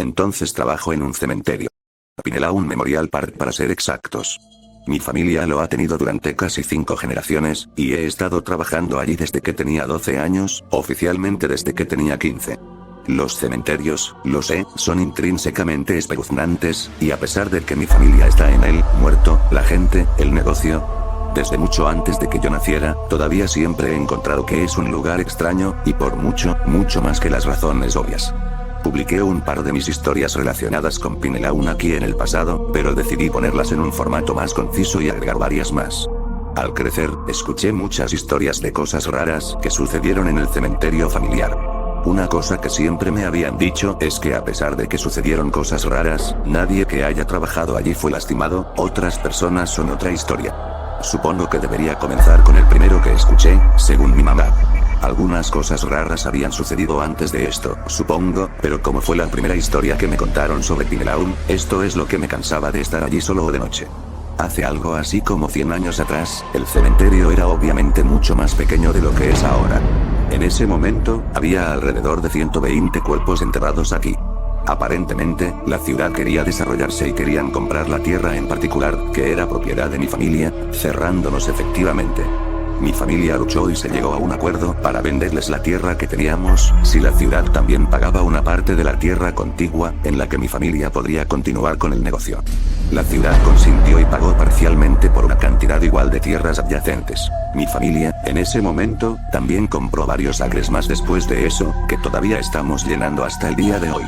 Entonces trabajo en un cementerio. Pinelaun Memorial Park para ser exactos. Mi familia lo ha tenido durante casi 5 generaciones, y he estado trabajando allí desde que tenía 12 años, oficialmente desde que tenía 15. Los cementerios, lo sé, son intrínsecamente espeluznantes, y a pesar de que mi familia está en él, muerto, la gente, el negocio, desde mucho antes de que yo naciera, todavía siempre he encontrado que es un lugar extraño, y por mucho, mucho más que las razones obvias. Publiqué un par de mis historias relacionadas con Pinelaun aquí en el pasado, pero decidí ponerlas en un formato más conciso y agregar varias más. Al crecer, escuché muchas historias de cosas raras que sucedieron en el cementerio familiar. Una cosa que siempre me habían dicho es que a pesar de que sucedieron cosas raras, nadie que haya trabajado allí fue lastimado, otras personas son otra historia. Supongo que debería comenzar con el primero que escuché, según mi mamá. Algunas cosas raras habían sucedido antes de esto, supongo, pero como fue la primera historia que me contaron sobre Pinelaun, esto es lo que me cansaba de estar allí solo o de noche. Hace algo así como 100 años atrás, el cementerio era obviamente mucho más pequeño de lo que es ahora. En ese momento, había alrededor de 120 cuerpos enterrados aquí. Aparentemente, la ciudad quería desarrollarse y querían comprar la tierra en particular, que era propiedad de mi familia, cerrándonos efectivamente. Mi familia luchó y se llegó a un acuerdo para venderles la tierra que teníamos, si la ciudad también pagaba una parte de la tierra contigua, en la que mi familia podría continuar con el negocio. La ciudad consintió y pagó parcialmente por una cantidad igual de tierras adyacentes. Mi familia, en ese momento, también compró varios acres más después de eso, que todavía estamos llenando hasta el día de hoy.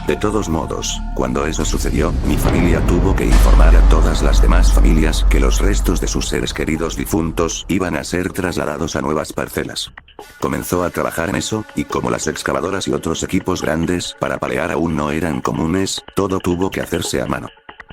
De todos modos, cuando eso sucedió, mi familia tuvo que informar a todas las demás familias que los restos de sus seres queridos difuntos iban a ser trasladados a nuevas parcelas. Comenzó a trabajar en eso, y como las excavadoras y otros equipos grandes para palear aún no eran comunes, todo tuvo que hacerse a mano.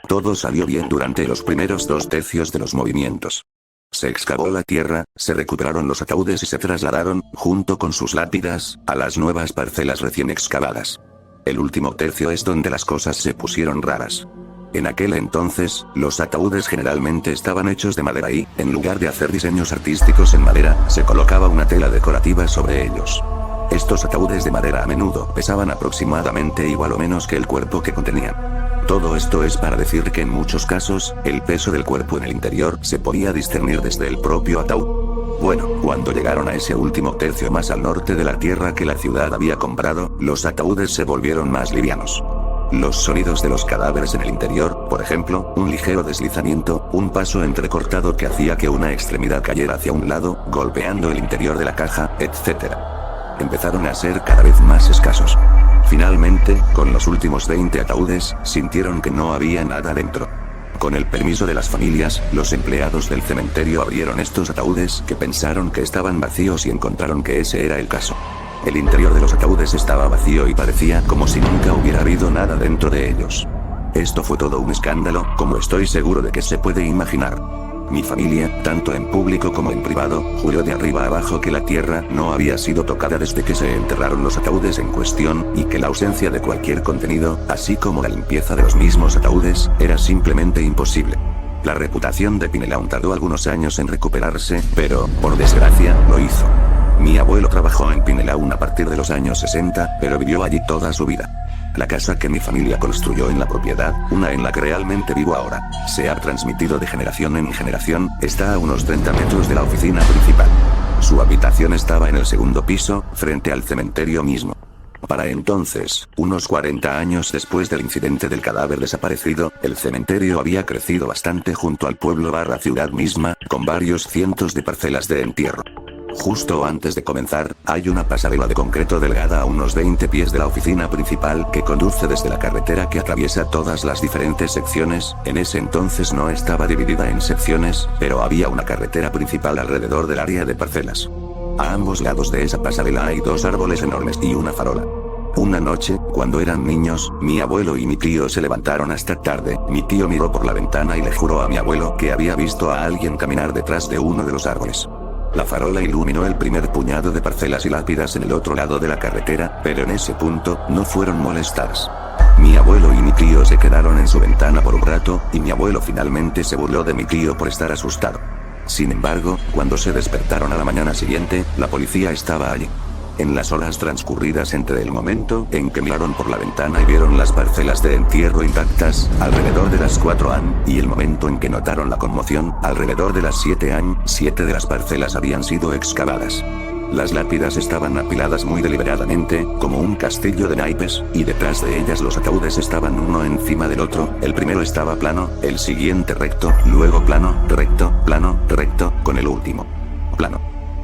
Todo salió bien durante los primeros 2/3 de los movimientos. Se excavó la tierra, se recuperaron los ataúdes y se trasladaron, junto con sus lápidas, a las nuevas parcelas recién excavadas. El último tercio es donde las cosas se pusieron raras. En aquel entonces, los ataúdes generalmente estaban hechos de madera y, en lugar de hacer diseños artísticos en madera, se colocaba una tela decorativa sobre ellos. Estos ataúdes de madera a menudo pesaban aproximadamente igual o menos que el cuerpo que contenían. Todo esto es para decir que en muchos casos, el peso del cuerpo en el interior se podía discernir desde el propio ataúd. Bueno, cuando llegaron a ese último tercio más al norte de la tierra que la ciudad había comprado, los ataúdes se volvieron más livianos. Los sonidos de los cadáveres en el interior, por ejemplo, un ligero deslizamiento, un paso entrecortado que hacía que una extremidad cayera hacia un lado, golpeando el interior de la caja, etc. Empezaron a ser cada vez más escasos. Finalmente, con los últimos 20 ataúdes, sintieron que no había nada dentro. Con el permiso de las familias, los empleados del cementerio abrieron estos ataúdes que pensaron que estaban vacíos y encontraron que ese era el caso. El interior de los ataúdes estaba vacío y parecía como si nunca hubiera habido nada dentro de ellos. Esto fue todo un escándalo, como estoy seguro de que se puede imaginar. Mi familia, tanto en público como en privado, juró de arriba abajo que la tierra no había sido tocada desde que se enterraron los ataúdes en cuestión, y que la ausencia de cualquier contenido, así como la limpieza de los mismos ataúdes, era simplemente imposible. La reputación de Pinelaun tardó algunos años en recuperarse, pero, por desgracia, lo hizo. Mi abuelo trabajó en Pinelaun a partir de los años 60, pero vivió allí toda su vida. La casa que mi familia construyó en la propiedad, una en la que realmente vivo ahora, se ha transmitido de generación en generación, está a unos 30 metros de la oficina principal. Su habitación estaba en el segundo piso, frente al cementerio mismo. Para entonces, unos 40 años después del incidente del cadáver desaparecido, el cementerio había crecido bastante junto al pueblo/ciudad misma, con varios cientos de parcelas de entierro. Justo antes de comenzar, hay una pasarela de concreto delgada a unos 20 pies de la oficina principal que conduce desde la carretera que atraviesa todas las diferentes secciones. En ese entonces no estaba dividida en secciones, pero había una carretera principal alrededor del área de parcelas. A ambos lados de esa pasarela hay 2 árboles enormes y una farola. Una noche, cuando eran niños, mi abuelo y mi tío se levantaron hasta tarde. Mi tío miró por la ventana y le juró a mi abuelo que había visto a alguien caminar detrás de uno de los árboles. La farola iluminó el primer puñado de parcelas y lápidas en el otro lado de la carretera, pero en ese punto, no fueron molestadas. Mi abuelo y mi tío se quedaron en su ventana por un rato, y mi abuelo finalmente se burló de mi tío por estar asustado. Sin embargo, cuando se despertaron a la mañana siguiente, la policía estaba allí. En las horas transcurridas entre el momento en que miraron por la ventana y vieron las parcelas de entierro intactas, alrededor de las 4 am, y el momento en que notaron la conmoción, alrededor de las 7 am, 7 de las parcelas habían sido excavadas. Las lápidas estaban apiladas muy deliberadamente, como un castillo de naipes, y detrás de ellas los ataúdes estaban uno encima del otro, el primero estaba plano, el siguiente recto, luego plano, recto, con el último plano.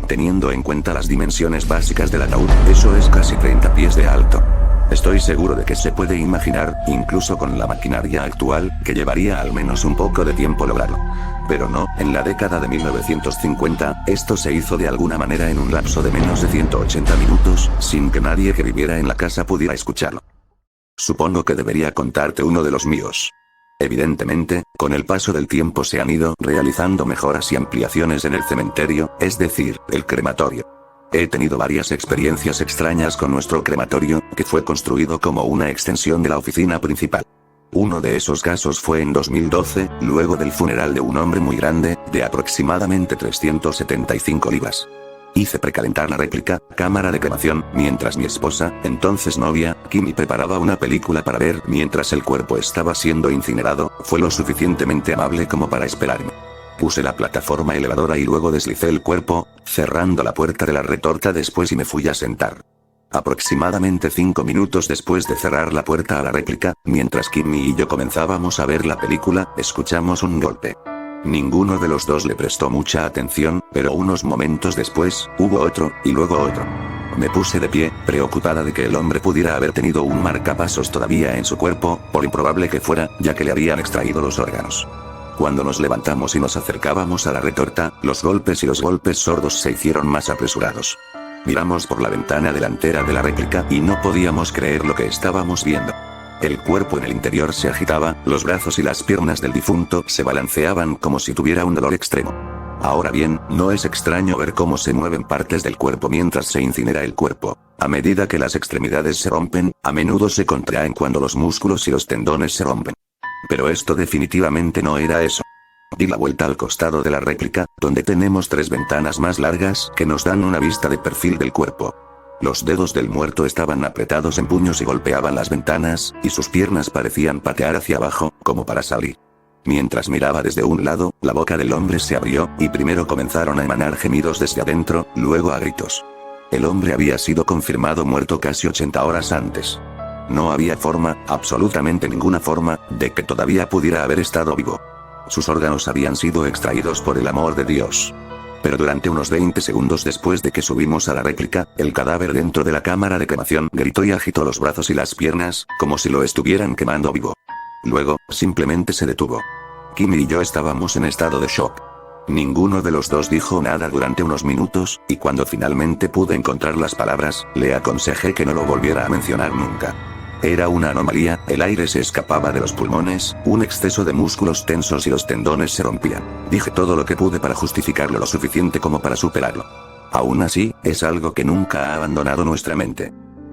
Teniendo en cuenta las dimensiones básicas del ataúd, eso es casi 30 pies de alto. Estoy seguro de que se puede imaginar, incluso con la maquinaria actual, que llevaría al menos un poco de tiempo lograrlo. Pero no, en la década de 1950, esto se hizo de alguna manera en un lapso de menos de 180 minutos, sin que nadie que viviera en la casa pudiera escucharlo. Supongo que debería contarte uno de los míos. Evidentemente, con el paso del tiempo se han ido realizando mejoras y ampliaciones en el cementerio, es decir, el crematorio. He tenido varias experiencias extrañas con nuestro crematorio, que fue construido como una extensión de la oficina principal. Uno de esos casos fue en 2012, luego del funeral de un hombre muy grande, de aproximadamente 375 libras. Hice precalentar la réplica, cámara de cremación, mientras mi esposa, entonces novia, Kimmy preparaba una película para ver mientras el cuerpo estaba siendo incinerado, fue lo suficientemente amable como para esperarme. Puse la plataforma elevadora y luego deslicé el cuerpo, cerrando la puerta de la retorta después y me fui a sentar. Aproximadamente 5 minutos después de cerrar la puerta a la réplica, mientras Kimmy y yo comenzábamos a ver la película, escuchamos un golpe. Ninguno de los dos le prestó mucha atención, pero unos momentos después, hubo otro, y luego otro. Me puse de pie, preocupada de que el hombre pudiera haber tenido un marcapasos todavía en su cuerpo, por improbable que fuera, ya que le habían extraído los órganos. Cuando nos levantamos y nos acercábamos a la retorta, los golpes y los golpes sordos se hicieron más apresurados. Miramos por la ventana delantera de la réplica y no podíamos creer lo que estábamos viendo. El cuerpo en el interior se agitaba, los brazos y las piernas del difunto se balanceaban como si tuviera un dolor extremo. Ahora bien, no es extraño ver cómo se mueven partes del cuerpo mientras se incinera el cuerpo. A medida que las extremidades se rompen, a menudo se contraen cuando los músculos y los tendones se rompen. Pero esto definitivamente no era eso. Di la vuelta al costado de la réplica, donde tenemos 3 ventanas más largas que nos dan una vista de perfil del cuerpo. Los dedos del muerto estaban apretados en puños y golpeaban las ventanas, y sus piernas parecían patear hacia abajo, como para salir. Mientras miraba desde un lado, la boca del hombre se abrió, y primero comenzaron a emanar gemidos desde adentro, luego a gritos. El hombre había sido confirmado muerto casi 80 horas antes. No había forma, absolutamente ninguna forma, de que todavía pudiera haber estado vivo. Sus órganos habían sido extraídos por el amor de Dios. Pero durante unos 20 segundos después de que subimos a la réplica, el cadáver dentro de la cámara de cremación gritó y agitó los brazos y las piernas, como si lo estuvieran quemando vivo. Luego, simplemente se detuvo. Kimmy y yo estábamos en estado de shock. Ninguno de los dos dijo nada durante unos minutos, y cuando finalmente pude encontrar las palabras, le aconsejé que no lo volviera a mencionar nunca. Era una anomalía, el aire se escapaba de los pulmones, un exceso de músculos tensos y los tendones se rompían. Dije todo lo que pude para justificarlo lo suficiente como para superarlo. Aún así, es algo que nunca ha abandonado nuestra mente.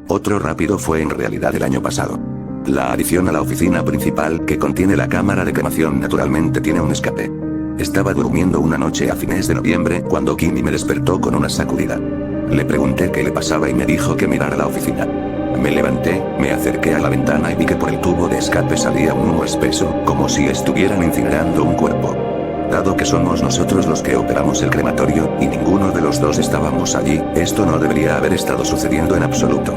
Otro rápido fue en realidad el año pasado. La adición a la oficina principal que contiene la cámara de cremación naturalmente tiene un escape. Estaba durmiendo una noche a fines de noviembre cuando Kimmy me despertó con una sacudida. Le pregunté qué le pasaba y me dijo que mirara la oficina. Me levanté, me acerqué a la ventana y vi que por el tubo de escape salía un humo espeso, como si estuvieran incinerando un cuerpo. Dado que somos nosotros los que operamos el crematorio, y ninguno de los dos estábamos allí, esto no debería haber estado sucediendo en absoluto.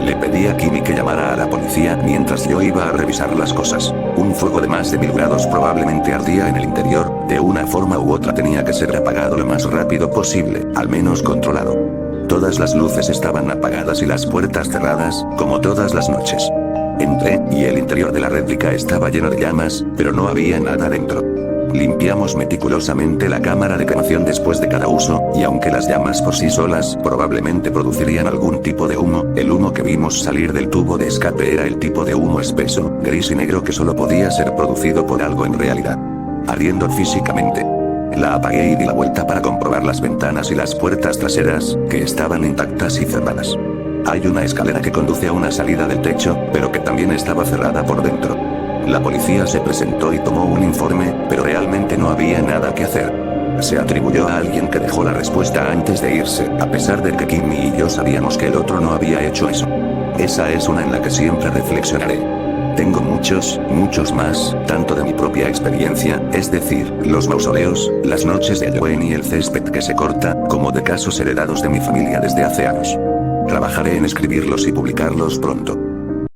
Le pedí a Kimmy que llamara a la policía mientras yo iba a revisar las cosas. Un fuego de más de 1000 grados probablemente ardía en el interior, de una forma u otra tenía que ser apagado lo más rápido posible, al menos controlado. Todas las luces estaban apagadas y las puertas cerradas, como todas las noches. Entré, y el interior de la réplica estaba lleno de llamas, pero no había nada dentro. Limpiamos meticulosamente la cámara de cremación después de cada uso, y aunque las llamas por sí solas probablemente producirían algún tipo de humo, el humo que vimos salir del tubo de escape era el tipo de humo espeso, gris y negro que solo podía ser producido por algo en realidad. Ardiendo físicamente. La apagué y di la vuelta para comprobar las ventanas y las puertas traseras, que estaban intactas y cerradas. Hay una escalera que conduce a una salida del techo, pero que también estaba cerrada por dentro. La policía se presentó y tomó un informe, pero realmente no había nada que hacer. Se atribuyó a alguien que dejó la respuesta antes de irse, a pesar de que Kimmy y yo sabíamos que el otro no había hecho eso. Esa es una en la que siempre reflexionaré. Tengo muchos más, tanto de mi propia experiencia, es decir, los mausoleos, las noches de Halloween y el césped que se corta, como de casos heredados de mi familia desde hace años. Trabajaré en escribirlos y publicarlos pronto.